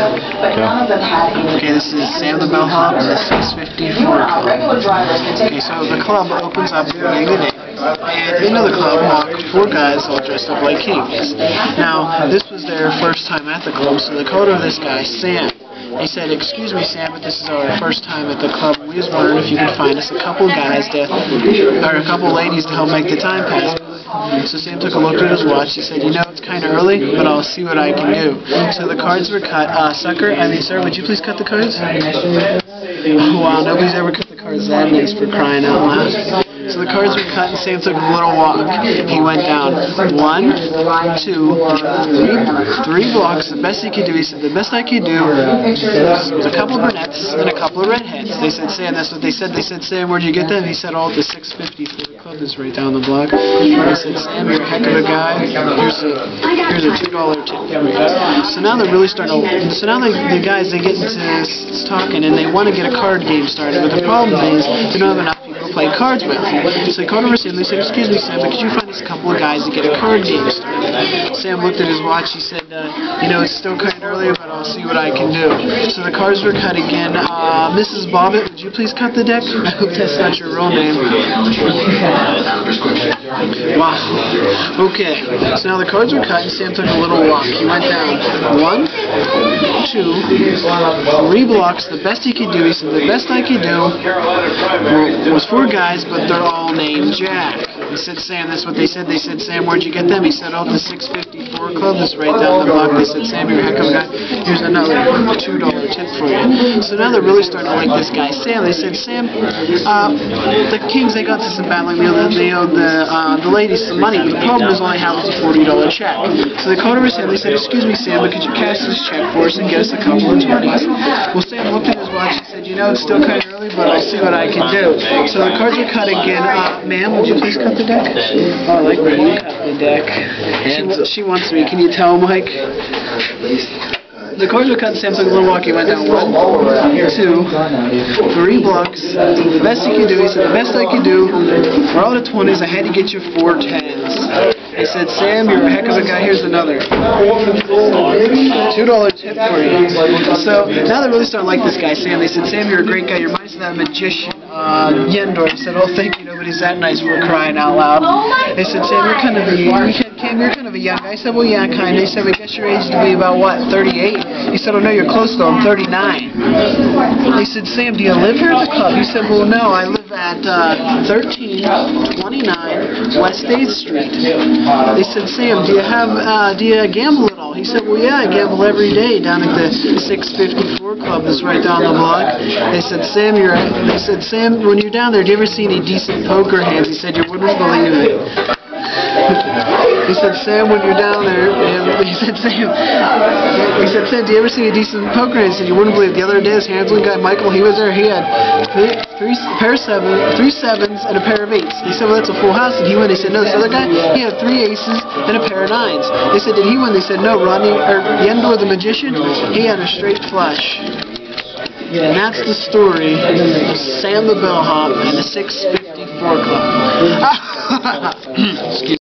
Okay, this is Sam the Bellhop, the 654 club. Okay, so the club opens up at the beginning of the day, and into the club walk 4 guys all dressed up like kings. Now, this was their first time at the club, so the coder of this guy, Sam, he said, "Excuse me, Sam, but this is our first time at the club. We was wondering if you could find us a couple guys or a couple ladies to help make the time pass." So Sam took a look at his watch. He said, "You know, it's kind of early, but I'll see what I can do." So the cards were cut. Sir, would you please cut the cards? Oh, wow, nobody's ever cut the cards that nice, for crying out loud. So the cards were cut, and Sam took a little walk. He went down 1, 2, 3 blocks. The best he could do, he said, the best I could do was a couple of brunettes and a couple of redheads. They said, Sam, that's what they said. They said, Sam, where'd you get them? He said, oh, the 654 club is right down the block. They said, Sam, you're a heck of a guy. Here's a $2 tip. So now they're really starting to, so now the guys, they get into talking, and they want to get a card game started, but the problem is they don't have enough people to play cards with. So they called over Sam. They said, "Excuse me, Sam, but could you find us a couple of guys to get a card game started?" Sam looked at his watch. He said, "You know, it's still kind of early, but I'll see what I can do." So the cards were cut again. Mrs. Bobbitt, would you please cut the deck? I hope that's not your real name. Wow. Okay. So now the cards were cut, and Sam took a little walk. He went down 1, 2, 3 blocks. The best he could do, he said, the best I could do was 4 guys, but they're all named Jack. He said, Sam, that's what they said. They said, Sam, where'd you get them? He said, oh, the 654 club is right down the block. They said, Sam, you're a heck of a guy. Here's another $2 tip for you. So now they're really starting to like this guy, Sam. They said, Sam, the Kings, they got to some battling. They owed the ladies some money, but the problem is all they had was a $40 check. So they called over Sam. They said, excuse me, Sam, but could you cash this check for us and get us a couple of 20s? Well, Sam looked at his watch. He said, you know, it's still kind of early, but I'll see what I can do. So the cards were cut again. Ma'am, would you please cut the deck? Oh, I like when you cut the deck. She wants me. Can you tell, Mike? The cards were cut, and Sam took a little walk. He went down 1, 2, 3 blocks. The best he could do, he said, the best I could do, for all the 20s, I had to get you 4 10s. He said, Sam, you're a heck of a guy. Here's another $2 tip for you. So now they're really starting to like this guy, Sam. They said, Sam, you're a great guy. You're nice to that magician, Yendor. He said, oh, thank you. Nobody's that nice, for crying out loud. They said, Sam, you're kind of a young guy. I said, well, yeah, kind of. He said, I guess your age to be about, what, 38? He said, oh, no, you're close, though. I'm 39. They said, Sam, do you live here at the club? He said, well, no, I live at 1329 West 8th Street. They said, Sam, do you gamble at all? He said, well, yeah, I gamble every day down at the 654 club that's right down the block. They said, Sam, when you're down there, do you ever see any decent poker hands? He said, you wouldn't believe it. He said, Sam, when you're down there, he said, Sam, do you ever see a decent poker hand? He said, you wouldn't believe it. The other day, this handling guy, Michael, he was there. He had three sevens and a pair of 8s. They said, well, that's a full house. Did he win? They said, no. This other guy, he had 3 aces and a pair of 9s. They said, did he win? They said, no. Yendor the magician, he had a straight flush. And that's the story of Sam the Bellhop and the 654 Club. Excuse me.